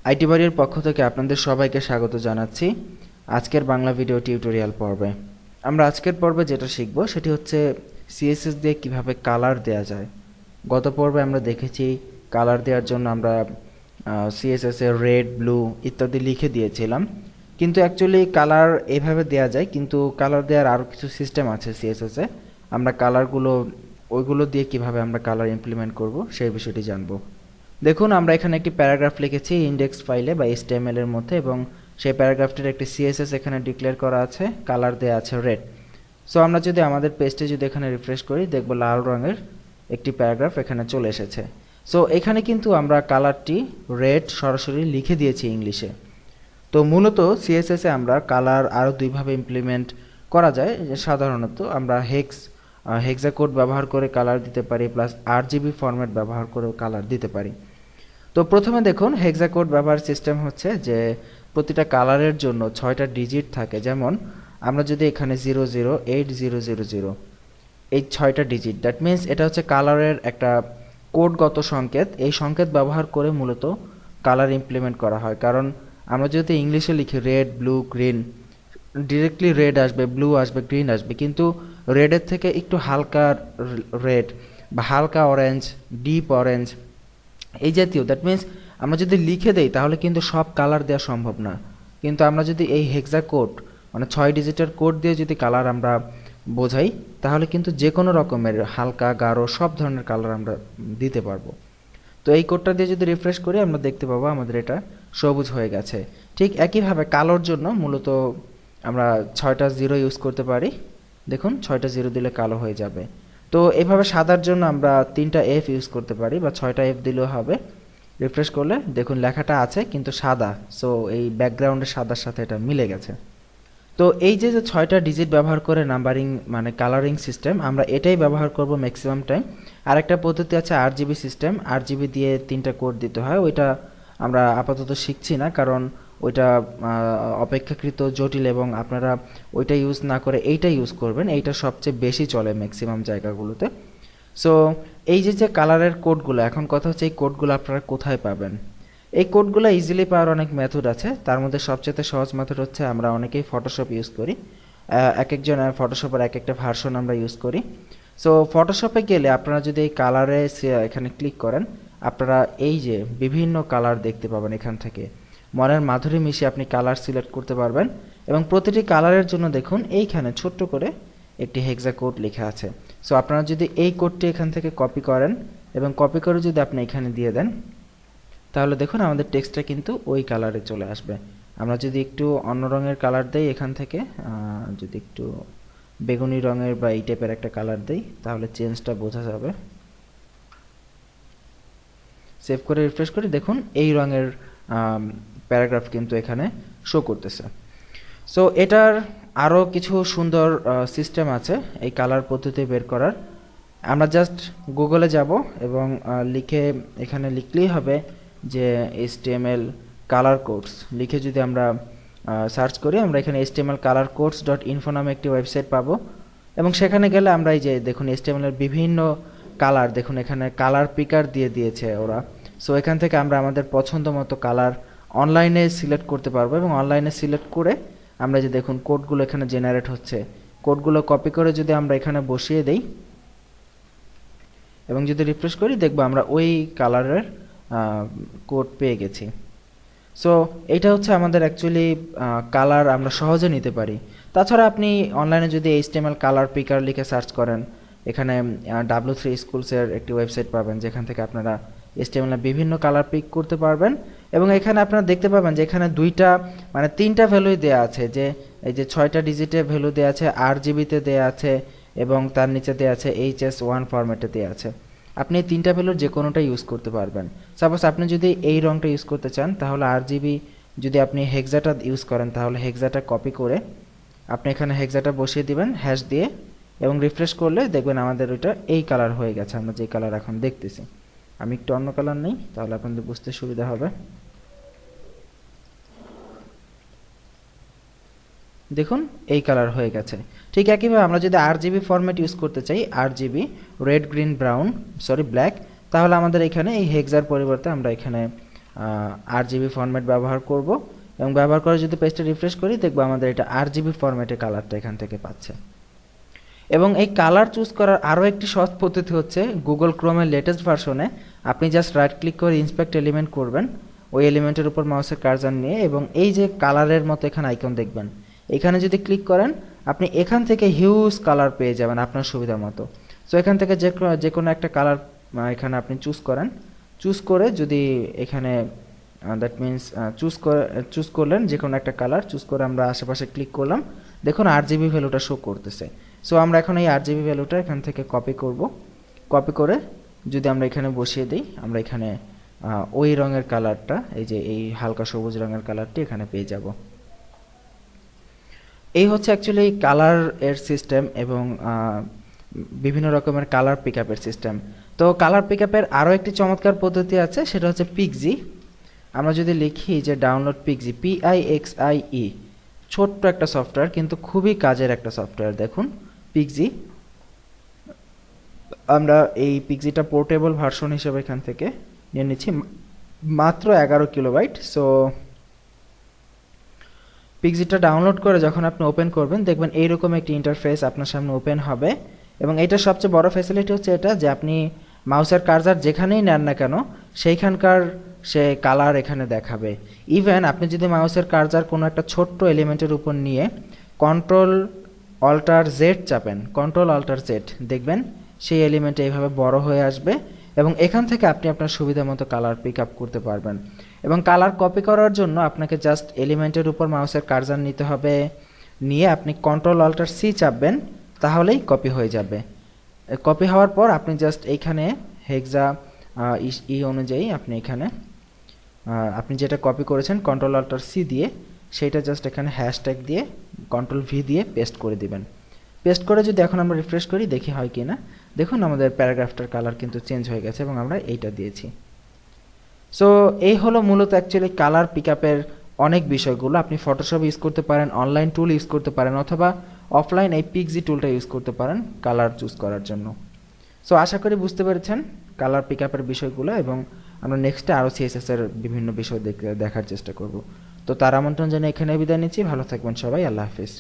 IT বাড়ির পক্ষ থেকে আপনাদের সবাইকে স্বাগত জানাচ্ছি আজকের বাংলা ভিডিও টিউটোরিয়াল পর্বে। আমরা আজকের পর্বে যেটা শিখব সেটি হচ্ছে সিএসএস দিয়ে কিভাবে কালার দেয়া যায়। গত পর্বে আমরা দেখেছি কালার দেওয়ার জন্য আমরা সিএসএস এর রেড, ব্লু ইত্যাদি লিখে দিয়েছিলাম, কিন্তু অ্যাকচুয়ালি কালার এইভাবে দেয়া যায়, কিন্তু কালার দেওয়ার আরও কিছু সিস্টেম আছে সিএসএস এ। আমরা ওইগুলো দিয়ে কিভাবে আমরা কালার ইমপ্লিমেন্ট করব সেই বিষয়টি জানবো। দেখুন, আমরা এখানে একটি প্যারাগ্রাফ লিখেছি ইন্ডেক্স ফাইলে বা HTML এর মধ্যে, এবং সেই প্যারাগ্রাফটির একটি সিএসএস এখানে ডিক্লেয়ার করা আছে, কালার দেয়া আছে রেড। সো আমরা যদি আমাদের পেজটি যদি এখানে রিফ্রেশ করি, দেখব লাল রঙের একটি প্যারাগ্রাফ এখানে চলে এসেছে। সো এখানে কিন্তু আমরা কালারটি রেড সরাসরি লিখে দিয়েছি ইংলিশে। তো মূলত সিএসএস এ আমরা কালার আরও দুইভাবে ইমপ্লিমেন্ট করা যায়। সাধারণত আমরা হেক্সাকোড ব্যবহার করে কালার দিতে পারি, প্লাস RGB ফরম্যাট ব্যবহার করেও কালার দিতে পারি। তো প্রথমে দেখুন, হেক্সাকোড ব্যবহার সিস্টেম হচ্ছে যে প্রতিটা কালারের জন্য 6টা ডিজিট থাকে। যেমন আমরা যদি এখানে 008000 এই 6টা ডিজিট, দ্যাট মিন্স এটা হচ্ছে কালারের একটা কোডগত সংকেত। এই সংকেত ব্যবহার করে মূলত কালার ইমপ্লিমেন্ট করা হয়। কারণ আমরা যদি ইংলিশে লিখি red, blue, green, directly red আসবে, ব্লু আসবে, গ্রিন আসবে, কিন্তু রেডের থেকে একটু হালকা রেড বা হালকা অরেঞ্জ, ডিপ অরেঞ্জ এই জাতীয়, দ্যাট মিন্স আমরা যদি লিখে দেই তাহলে কিন্তু সব কালার দেওয়া সম্ভব না। কিন্তু আমরা যদি এই হেক্সা কোড মানে 6 ডিজিটের কোড দিয়ে যদি কালার আমরা বোঝাই, তাহলে কিন্তু যে কোনো রকমের হালকা, গাঢ় সব ধরনের কালার আমরা দিতে পারবো। তো এই কোডটা দিয়ে যদি রিফ্রেশ করি, আমরা দেখতে পাবো আমাদের এটা সবুজ হয়ে গেছে। ঠিক একইভাবে কালোর জন্য মূলত আমরা 6টা জিরো ইউজ করতে পারি। দেখুন, 6টা জিরো দিলে কালো হয়ে যাবে। তো এভাবে সাদার জন্য আমরা 3টা F ইউজ করতে পারি, বা 6টা F দিলেও হবে। রিফ্রেশ করলে দেখুন লেখাটা আছে কিন্তু সাদা, সো এই ব্যাকগ্রাউন্ডের সাদার সাথে এটা মিলে গেছে। তো এই যে 6টা ডিজিট ব্যবহার করে নাম্বারিং মানে কালারিং সিস্টেম, আমরা এটাই ব্যবহার করব ম্যাক্সিমাম টাইম। আরেকটা পদ্ধতি আছে RGB সিস্টেম, RGB দিয়ে 3টা কোড দিতে হয়। ওইটা আমরা আপাতত শিখছি না, কারণ ওইটা অপেক্ষাকৃত জটিল, এবং আপনারা ওইটা ইউজ না করে এইটা ইউজ করবেন। এইটা সবচেয়ে বেশি চলে ম্যাক্সিমাম জায়গাগুলোতে। সো এই যে কালারের কোডগুলো, এখন কথা হচ্ছে এই কোডগুলো আপনারা কোথায় পাবেন। এই কোডগুলো ইজিলি পাওয়ার অনেক মেথড আছে। তার মধ্যে সবচেয়ে সহজ মেথড হচ্ছে আমরা অনেকেই ফটোশপ ইউজ করি। এক একজন ফটোশপের এক একটা ভার্সন আমরা ইউজ করি। সো ফটোশপে গেলে আপনারা যদি এই কালারে এখানে ক্লিক করেন, আপনারা এই যে বিভিন্ন কালার দেখতে পাবেন। এখান থেকে মনের মাধুরী মিশিয়ে আপনি কালার সিলেক্ট করতে পারবেন, এবং প্রতিটি কালারের জন্য দেখুন এইখানে ছোট্ট করে একটি হেক্সা কোড লেখা আছে। সো আপনারা যদি এই কোডটি এখান থেকে কপি করেন এবং কপি করে যদি আপনি এখানে দিয়ে দেন, তাহলে দেখুন আমাদের টেক্সটটা কিন্তু ওই কালারে চলে আসবে। আমরা যদি একটু অন্য রঙের কালার দেই, এখান থেকে যদি একটু বেগুনি রঙের বা এই টাইপের একটা কালার দেই, তাহলে চেঞ্জটা বোঝা যাবে। সেভ করে রিফ্রেশ করি, দেখুন এই রঙের প্যারাগ্রাফ কিন্তু এখানে শো করতেছে। সো এটার আরও কিছু সুন্দর সিস্টেম আছে এই কালার পদ্ধতি বের করার। আমরা জাস্ট গুগলে যাব এবং এখানে লিখলেই হবে যে HTML কালার কোডস লিখে যদি আমরা সার্চ করি, আমরা এখানে htmlcolorcodes.info নামে একটি ওয়েবসাইট পাবো, এবং সেখানে গেলে আমরা এই যে দেখুন HTML এর বিভিন্ন কালার, দেখুন এখানে কালার পিকার দিয়ে দিয়েছে ওরা। সো এখান থেকে আমরা আমাদের পছন্দ মতো কালার অনলাইনে সিলেক্ট করতে পারবো, এবং অনলাইনে সিলেক্ট করে আমরা যে দেখুন কোডগুলো এখানে জেনারেট হচ্ছে, কোডগুলো কপি করে যদি আমরা এখানে বসিয়ে দেই এবং যদি রিফ্রেশ করি, দেখবো আমরা ওই কালারের কোড পেয়ে গেছি। সো এইটা হচ্ছে আমাদের অ্যাকচুয়ালি কালার আমরা সহজে নিতে পারি। তাছাড়া আপনি অনলাইনে যদি HTML কালার পিকার লিখে সার্চ করেন, এখানে W3 স্কুলসের একটি ওয়েবসাইট পাবেন, যেখান থেকে আপনারা HTML বিভিন্ন কালার পিক করতে পারবেন। এবং এখানে আপনারা দেখতে পাবেন যে এখানে 3টা ভ্যালুই দেওয়া আছে, যে এই যে 6টা ডিজিটে ভ্যালু দেওয়া আছে, RGB-তে দেওয়া আছে, এবং তার নিচে দেওয়া আছে HS1 ফরম্যাটে দেওয়া আছে। আপনি এই 3টা ভ্যালুর যে কোনোটা ইউজ করতে পারবেন। সাপোজ আপনি যদি এই রঙটা ইউজ করতে চান, তাহলে RGB যদি আপনি হেক্সাটা ইউজ করেন, তাহলে হেক্সাটা কপি করে আপনি এখানে হেক্সাটা বসিয়ে দিবেন হ্যাশ দিয়ে, এবং রিফ্রেশ করলে দেখবেন আমাদের ওইটা এই কালার হয়ে গেছে, আমরা যে কালার এখন দেখতেছি। আমি একটু অন্য কালার নেই, তাহলে আপনাদের বুঝতে সুবিধা হবে। দেখুন এই কালার হয়ে গেছে। ঠিক একইভাবে আমরা যদি RGB ফরম্যাট ইউজ করতে চাই, RGB red green brown black, তাহলে আমাদের এখানে এই হেক্সার পরিবর্তে আমরা এখানে RGB ফরম্যাট ব্যবহার করব এবং ব্যবহার করে যদি পেজটা রিফ্রেশ করি দেখব আমাদের এটা RGB ফরম্যাটে কালারটা এখান থেকে পাচ্ছে। এবং এই কালার চুজ করার আরও একটি সহজ পদ্ধতি হচ্ছে গুগল ক্রোমের লেটেস্ট ভার্সনে আপনি জাস্ট রাইট ক্লিক করে ইন্সপেক্ট এলিমেন্ট করবেন, ওই এলিমেন্টের উপর মাউসের কার্সার নিয়ে, এবং এই যে কালারের মতো এখানে আইকন দেখবেন, এখানে যদি ক্লিক করেন আপনি এখান থেকে হিউজ কালার পেয়ে যাবেন আপনার সুবিধা মতো। সো এখান থেকে যে কোনো একটা কালার এখানে আপনি চুজ করে যদি এখানে দ্যাট মিনস চুজ করলেন যে কোনো একটা কালার চুজ করে আমরা আশেপাশে ক্লিক করলাম, দেখুন RGB ভ্যালুটা শো করতেছে। সো আমরা এখন এই RGB ভ্যালুটা এখান থেকে কপি করে যদি আমরা এখানে বসিয়ে দিই, আমরা এখানে ওই রঙের কালারটা, এই যে এই হালকা সবুজ রঙের কালারটি এখানে পেয়ে যাব। এই হচ্ছে অ্যাকচুয়ালি কালার এর সিস্টেম এবং বিভিন্ন রকমের কালার পিকআপের সিস্টেম। তো কালার পিকআপের আরও একটি চমৎকার পদ্ধতি আছে, সেটা হচ্ছে পিক্সি। আমরা যদি লিখি যে ডাউনলোড পিক্সি, PIXIE, ছোট্ট একটা সফটওয়্যার কিন্তু খুবই কাজের একটা সফটওয়্যার। দেখুন পিক্সি, আমরা এই পিক্সিটা পোর্টেবল ভার্সন হিসেবে এখান থেকে নিয়ে নিচ্ছি, মাত্র 11 কিলোবাইট। সো পিক্সিটা ডাউনলোড করে যখন আপনি ওপেন করবেন দেখবেন এইরকম একটি ইন্টারফেস আপনার সামনে ওপেন হবে। এবং এটার সবচেয়ে বড় ফ্যাসিলিটি হচ্ছে এটা যে আপনি মাউসের কার্সার যেখানেই নেন না কেন সেইখানকার সে কালার এখানে দেখাবে। ইভেন আপনি যদি মাউসের কার্সার কোনো একটা ছোট্ট এলিমেন্টের উপর নিয়ে Ctrl-Alt-Z চাপেন, Ctrl-Alt-Z, দেখবেন সেই এলিমেন্ট এইভাবে বড় হয়ে আসবে এবং এখান থেকে আপনি আপনার সুবিধা মতো কালার পিক আপ করতে পারবেন। এবং কালার কপি করার জন্য আপনাকে জাস্ট এলিমেন্টের উপর মাউসের কার্সার নিতে হবে, নিয়ে আপনি Ctrl-Alt-C চাপবেন, তাহলেই কপি হয়ে যাবে। কপি হওয়ার পর আপনি জাস্ট এইখানে হেক্সা অনুযায়ী আপনি এখানে আপনি যেটা কপি করেছেন Ctrl-Alt-C দিয়ে সেইটা জাস্ট এখানে হ্যাশট্যাগ দিয়ে Ctrl-V দিয়ে পেস্ট করে দিবেন। পেস্ট করে যদি এখন আমরা রিফ্রেশ করি দেখি হয় কি না, দেখুন আমাদের প্যারাগ্রাফটার কালার কিন্তু চেঞ্জ হয়ে গেছে এবং আমরা এইটা দিয়েছি। সো এই হলো মূলত অ্যাকচুয়ালি কালার পিকআপের অনেক বিষয়গুলো। আপনি ফটোশপ ইউজ করতে পারেন, অনলাইন টুল ইউজ করতে পারেন, অথবা অফলাইন এই পিক্সি টুলটা ইউজ করতে পারেন কালার চুজ করার জন্য। সো আশা করি বুঝতে পেরেছেন কালার পিকআপের বিষয়গুলো, এবং আমরা নেক্সটে আরও CSS এর বিভিন্ন বিষয় দেখার চেষ্টা করব। তো তার আমন্ত্রণ জানিয়ে এখানে বিদায় নিচ্ছি। ভালো থাকবেন সবাই, আল্লাহ হাফিজ।